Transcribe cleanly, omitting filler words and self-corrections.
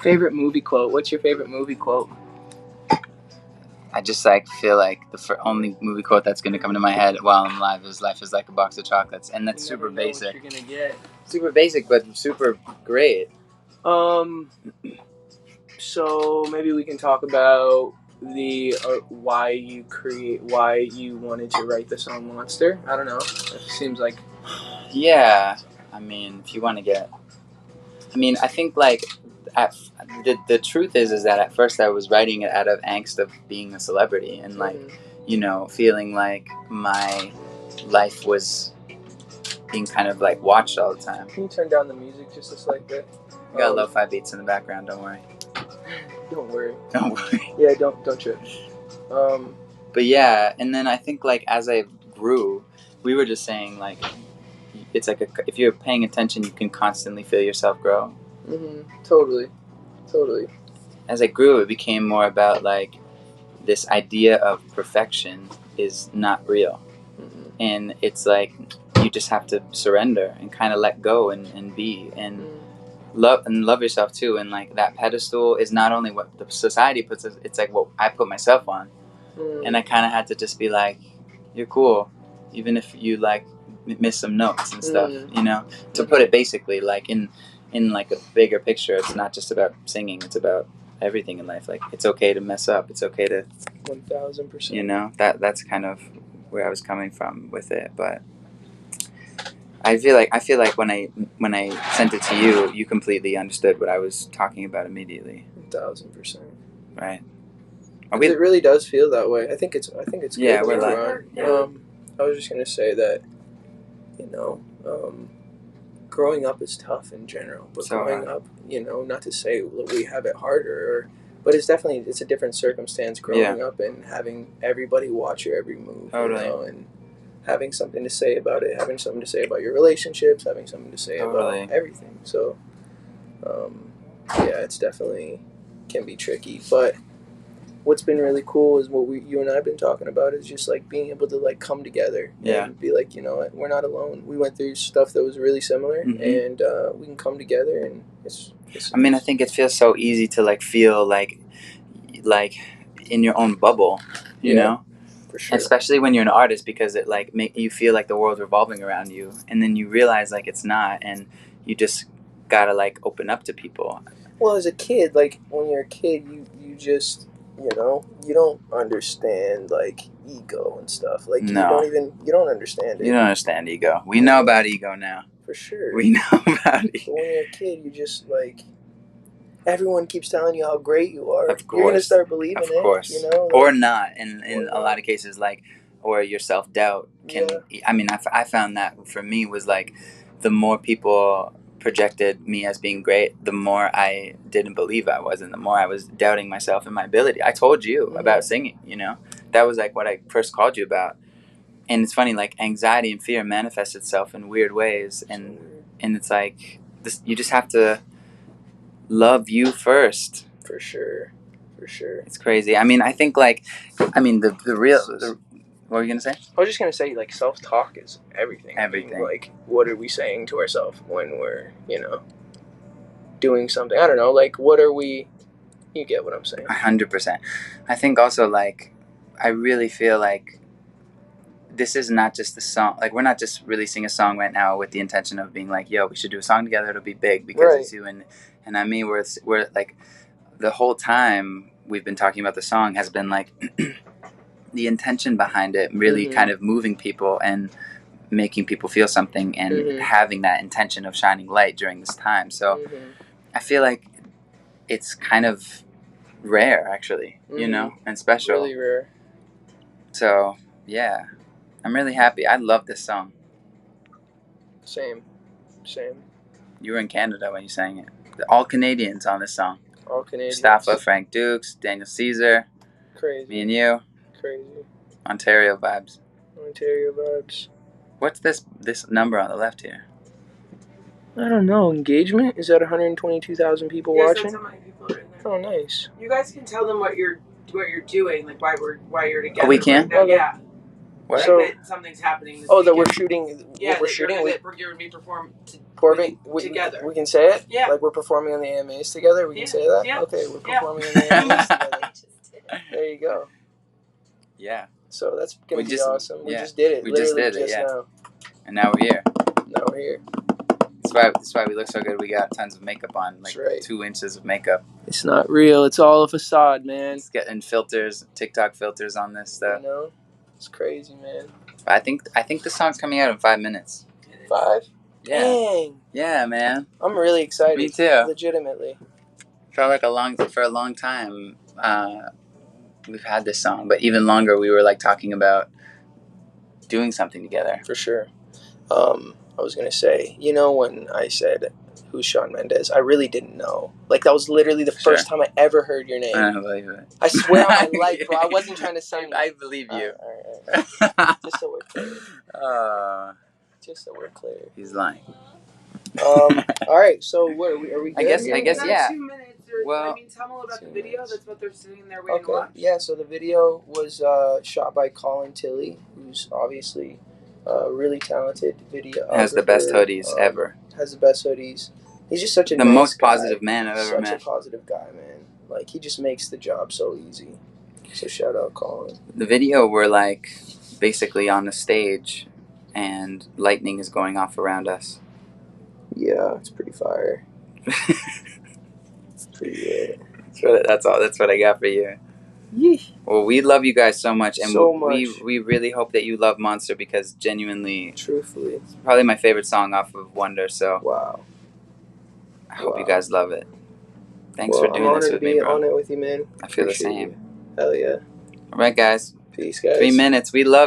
Favorite movie quote? What's your favorite movie quote? I just feel like the only movie quote that's gonna come to my head while I'm alive is "Life is like a box of chocolates," and that's super basic. What you're gonna get. Super basic, but super great. So maybe we can talk about why you wanted to write the song "Monster." I don't know. It seems like. Yeah, I mean, if you want to get, I think the truth is that at first I was writing it out of angst of being a celebrity and feeling like my life was being kind of watched all the time. Can you turn down the music just a slight bit? I got lo-fi beats in the background. Don't worry. Don't worry. Don't worry. Yeah, don't trip. But yeah, and then I think as I grew, we were just saying it's if you're paying attention, you can constantly feel yourself grow. Totally. As I grew, it became more about this idea of perfection is not real, and it's you just have to surrender and kind of let go and be and love yourself too. And that pedestal is not only what the society puts us; it's what I put myself on. And I kind of had to just be you're cool, even if you miss some notes and stuff. To put it basically, in a bigger picture, it's not just about singing, it's about everything in life. It's okay to mess up, it's okay to 1000%. That's kind of where I was coming from with it. But I feel like when I sent it to you, you completely understood what I was talking about immediately. 1000%. Right. It really does feel that way. I think it's good. Yeah, we're live. I was just gonna say that growing up is tough in general, but so growing up, not to say that we have it harder, but it's a different circumstance growing up and having everybody watch your every move, and having something to say about it, having something to say about your relationships, having something to say about everything. So, it's definitely can be tricky, but what's been really cool is what you and I have been talking about is just being able to come together and be you know what, we're not alone. We went through stuff that was really similar, and we can come together, and it's I think it feels so easy to feel in your own bubble, you know? For sure. Especially when you're an artist, because it make you feel the world's revolving around you, and then you realize it's not, and you just gotta open up to people. Well, as a kid, when you're a kid, you just you don't understand ego and stuff. You don't understand it. You don't understand ego. We know about ego now. For sure. We know about it. But when you're a kid, you just everyone keeps telling you how great you are. Of course. You're gonna start believing it. Of course. Or not. In a lot of cases, or your self-doubt can. Yeah. I found that for me was the more people projected me as being great, the more I didn't believe I was, and the more I was doubting myself and my ability. I told you about singing, that was what I first called you about. And it's funny, anxiety and fear manifests itself in weird ways, and it's this, you just have to love you first. For sure. It's crazy. I think the real what were you gonna say? I was just gonna say self-talk is everything. What are we saying to ourselves when we're doing something? I don't know. What are we? You get what I'm saying? 100%. I think also I really feel this is not just the song. We're not just releasing a song right now with the intention of being yo, we should do a song together. It'll be big because it's you and we're the whole time we've been talking about the song has been the intention behind it really kind of moving people and making people feel something and having that intention of shining light during this time. So I feel it's kind of rare, actually, and special. Really rare. So, yeah, I'm really happy. I love this song. Same. You were in Canada when you sang it. All Canadians on this song. All Canadians. Mustafa, Frank Dukes, Daniel Caesar. Crazy. Me and you. Crazy. Ontario vibes. What's this number on the left here? I don't know. Engagement? Is that 122,000 people watching? That's how many people are in there. Oh, nice. You guys can tell them what you're doing, why you're together. Oh, we can? Right now. Yeah. What? So that something's happening. This that we're weekend. shooting. Yeah, we're shooting. We're going to be performing together. We can say it. Yeah. Like we're performing on the AMAs together. We can say that. Yeah. Okay, we're performing on the AMAs together. There you go. Yeah. So that's gonna be awesome. We yeah. just did it. We Literally just did it. Yeah. now. And now we're here. Now we're here. That's why we look so good. We got tons of makeup on, like 2 inches of makeup. It's not real. It's all a facade, man. It's getting filters, TikTok filters on this stuff. You know, it's crazy, man. I think the song's coming out in 5 minutes. 5? Yeah. Dang. Yeah, man. I'm really excited. Me too. Legitimately. Felt like for a long time we've had this song, but even longer we were like talking about doing something together. For sure. I was gonna say, when I said who's Shawn Mendes, I really didn't know. Like that was literally the first time I ever heard your name. I don't believe it. I swear on my life, bro. I wasn't trying to sign you. I believe you. All right. Just so we're clear. Just so we're clear. He's lying. All right. So what are we good? I guess yeah. 2 minutes. Well, tell them about the video. That's what they're sitting there waiting to watch. Yeah. So the video was shot by Colin Tilley, who's obviously a really talented video. Has the best hoodies ever. Has the best hoodies. He's just such a the most positive man I've ever met. Such a positive guy, man. Like he just makes the job so easy. So shout out Colin. The video, we're like basically on the stage, and lightning is going off around us. Yeah, it's pretty fire. It's pretty good. That's what I got for you. Yeesh. Well, we love you guys so much, and so much. we really hope that you love Monster, because genuinely, truthfully, it's probably my favorite song off of Wonder. So wow, I hope you guys love it. Thanks for doing this with me, bro. I'm honored to be on it with you, man. I feel the same. Hell yeah. All right, guys. Peace, guys. 3 minutes. We love